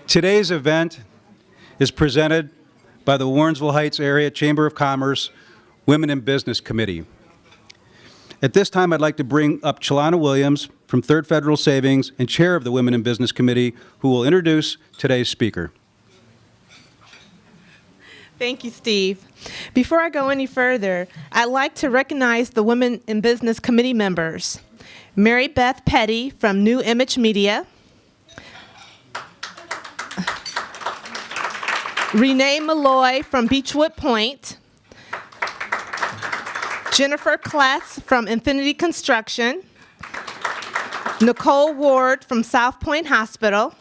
Today's event is presented by the Warrensville Heights Area Chamber of Commerce Women in Business Committee. At this time, I'd like to bring up Chalana Williams from Third Federal Savings and Chair of the Women in Business Committee, who will introduce today's speaker. Thank you, Steve. Before I go any further, I'd like to recognize the Women in Business Committee members. Mary Beth Petti from New Image Media. Renee Malloy from Beechwood Point. Jennifer Kless from Infinity Construction. Nicole Ward from South Point Hospital.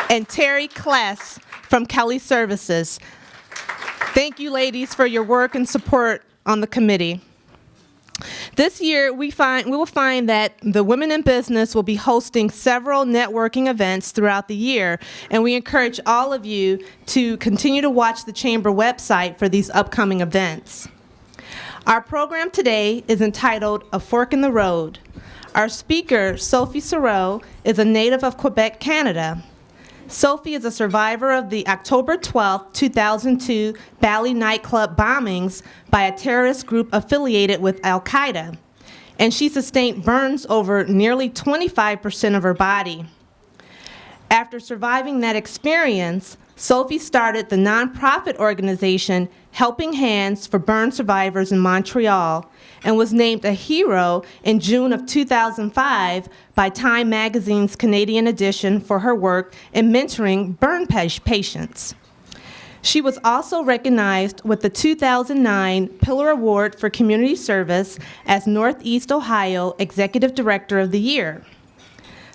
And Terry Kless from Kelly Services. Thank you, ladies, for your work and support on the committee. This year, we will find that the Women in Business will be hosting several networking events throughout the year, and we encourage all of you to continue to watch the Chamber website for these upcoming events. Our program today is entitled A Fork in the Road. Our speaker, Sophie Sureau, is a native of Quebec, Canada. Sophie is a survivor of the October 12, 2002 Bali nightclub bombings by a terrorist group affiliated with Al-Qaeda, and she sustained burns over nearly 25% of her body. After surviving that experience, Sophie started the nonprofit organization Helping Hands for Burn Survivors in Montreal and was named a hero in June of 2005 by Time Magazine's Canadian edition for her work in mentoring burn patients. She was also recognized with the 2009 Pillar Award for Community Service as Northeast Ohio Executive Director of the Year.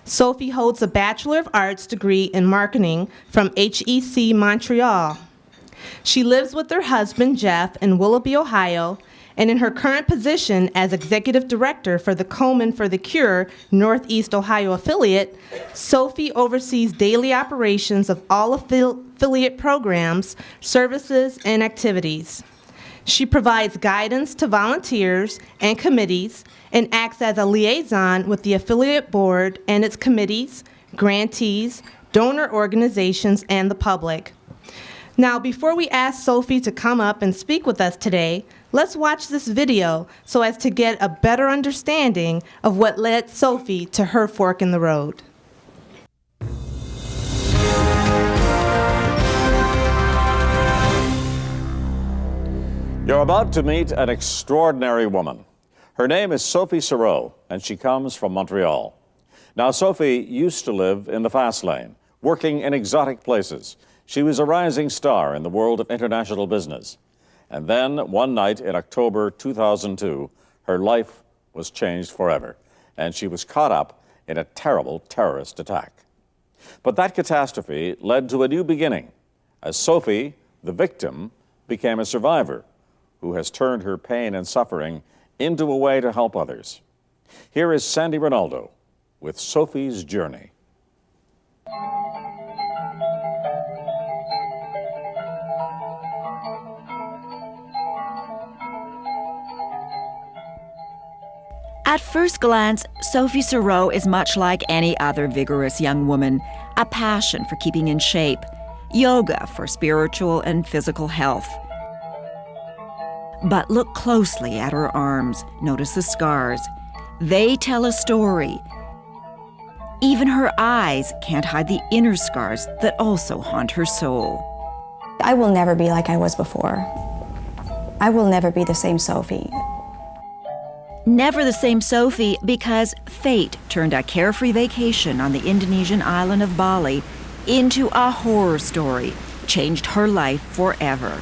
Sophie holds a Bachelor of Arts degree in marketing from HEC Montreal. She lives with her husband, Jeff, in Willoughby, Ohio, and in her current position as Executive Director for the Komen for the Cure Northeast Ohio affiliate, Sophie oversees daily operations of all affiliate programs, services, and activities. She provides guidance to volunteers and committees and acts as a liaison with the affiliate board and its committees, grantees, donor organizations, and the public. Now, before we ask Sophie to come up and speak with us today, let's watch this video so as to get a better understanding of what led Sophie to her fork in the road. You're about to meet an extraordinary woman. Her name is Sophie Sureau, and she comes from Montreal. Now, Sophie used to live in the fast lane, working in exotic places. She was a rising star in the world of international business. And then, one night in October 2002, her life was changed forever, and she was caught up in a terrible terrorist attack. But that catastrophe led to a new beginning, as Sophie, the victim, became a survivor who has turned her pain and suffering into a way to help others. Here is Sandy Ronaldo with Sophie's journey. At first glance, Sophie Sureau is much like any other vigorous young woman, a passion for keeping in shape, yoga for spiritual and physical health. But look closely at her arms. Notice the scars. They tell a story. Even her eyes can't hide the inner scars that also haunt her soul. I will never be like I was before. I will never be the same Sophie. Never the same Sophie because fate turned a carefree vacation on the Indonesian island of Bali into a horror story, changed her life forever.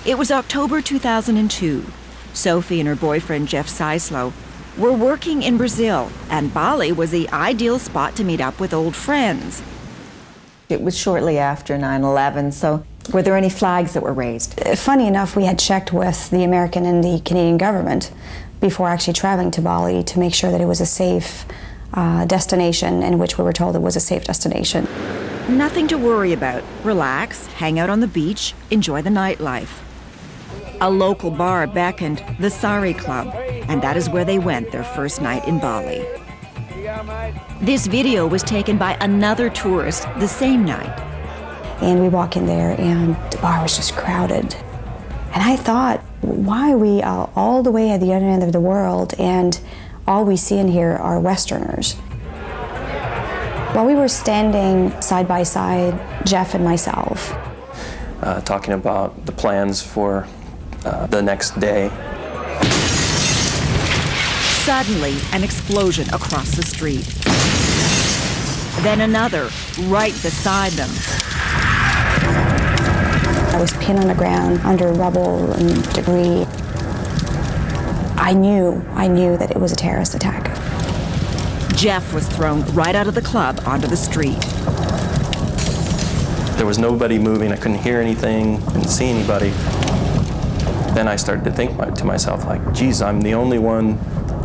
It was October 2002. Sophie and her boyfriend, Jeff Sislow, were working in Brazil, and Bali was the ideal spot to meet up with old friends. It was shortly after 9/11, so were there any flags that were raised? Funny enough, we had checked with the American and the Canadian government before actually traveling to Bali to make sure that it was a safe destination, in which we were told it was a safe destination. Nothing to worry about. Relax, hang out on the beach, enjoy the nightlife. A local bar beckoned, the Sari Club, and that is where they went their first night in Bali. This video was taken by another tourist the same night. And we walk in there and the bar was just crowded. And I thought, why are we all the way at the other end of the world and all we see in here are Westerners? While we were standing side by side, Jeff and myself, talking about the plans for the next day. Suddenly, an explosion across the street. Then another, right beside them. I was pinned on the ground under rubble and debris. I knew that it was a terrorist attack. Jeff was thrown right out of the club onto the street. There was nobody moving. I couldn't hear anything, didn't see anybody. Then I started to think to myself, like, geez, I'm the only one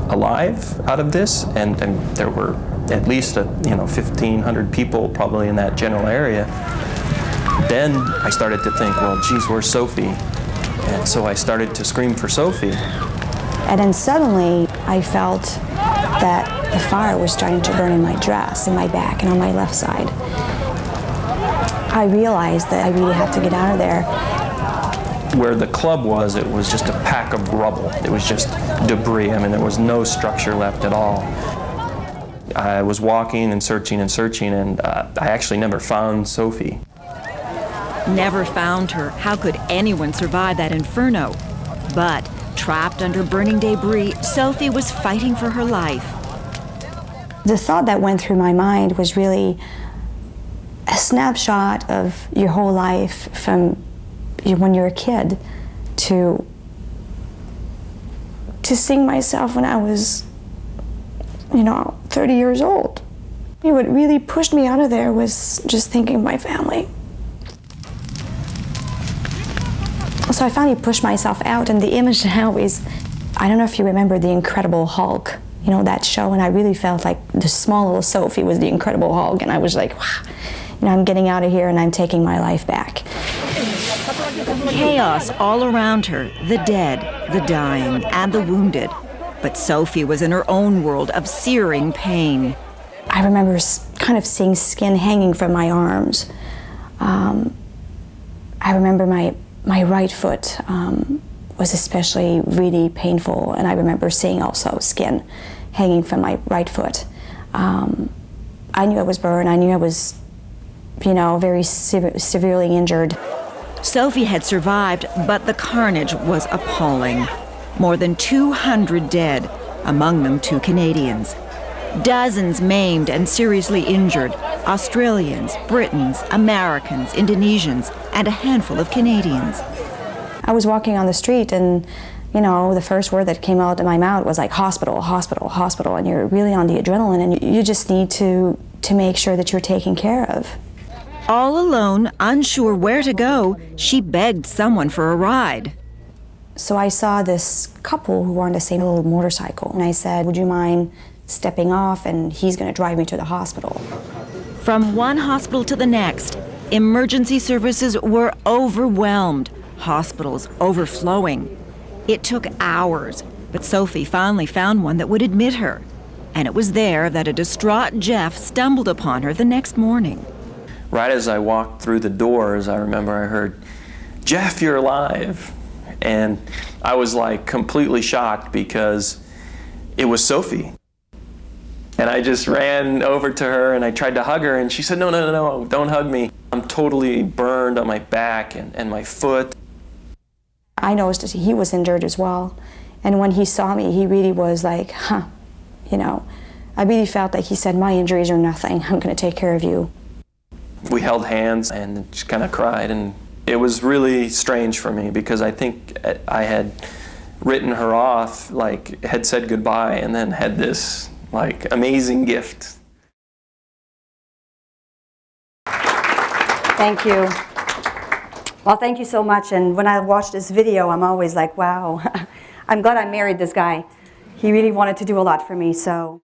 alive out of this, and there were at least 1,500 people probably in that general area. Then I started to think, well, geez, where's Sophie? And so I started to scream for Sophie. And then suddenly I felt that the fire was starting to burn in my dress, in my back, and on my left side. I realized that I really had to get out of there. Where the club was, it was just a pack of rubble. It was just debris. I mean, there was no structure left at all. I was walking and searching, and I actually never found Sophie. Never found her. How could anyone survive that inferno? But trapped under burning debris, Sophie was fighting for her life. The thought that went through my mind was really a snapshot of your whole life from when you're a kid to seeing myself when I was, 30 years old. What really pushed me out of there was just thinking of my family. So I finally pushed myself out, and the image that I don't know if you remember The Incredible Hulk, that show, and I really felt like the small little Sophie was the Incredible Hulk, and I was like, wow, I'm getting out of here and I'm taking my life back. Chaos all around her, the dead, the dying, and the wounded. But Sophie was in her own world of searing pain. I remember kind of seeing skin hanging from my arms. I remember my right foot was especially really painful, and I remember seeing also skin hanging from my right foot. I knew I was burned. I knew I was, very severely injured. Sophie had survived, but the carnage was appalling. More than 200 dead, among them 2 Canadians. Dozens maimed and seriously injured, Australians, Britons, Americans, Indonesians, and a handful of Canadians. I was walking on the street and, the first word that came out of my mouth was like hospital, hospital, hospital, and you're really on the adrenaline, and you just need to make sure that you're taken care of. All alone, unsure where to go, she begged someone for a ride. So I saw this couple who were on the same little motorcycle, and I said, would you mind stepping off, and he's going to drive me to the hospital. From one hospital to the next, emergency services were overwhelmed, hospitals overflowing. It took hours, but Sophie finally found one that would admit her. And it was there that a distraught Jeff stumbled upon her the next morning. Right as I walked through the doors, I remember I heard, "Jeff, you're alive." And I was like completely shocked because it was Sophie. And I just ran over to her and I tried to hug her, and she said, no, don't hug me. I'm totally burned on my back and my foot. I noticed that he was injured as well. And when he saw me, he really was like, I really felt like he said, my injuries are nothing. I'm going to take care of you. We held hands and just kind of cried, and it was really strange for me because I think I had written her off, like had said goodbye, and then had this like amazing gift. Thank you. Well, thank you so much. And when I watch this video, I'm always like, wow, I'm glad I married this guy. He really wanted to do a lot for me, so.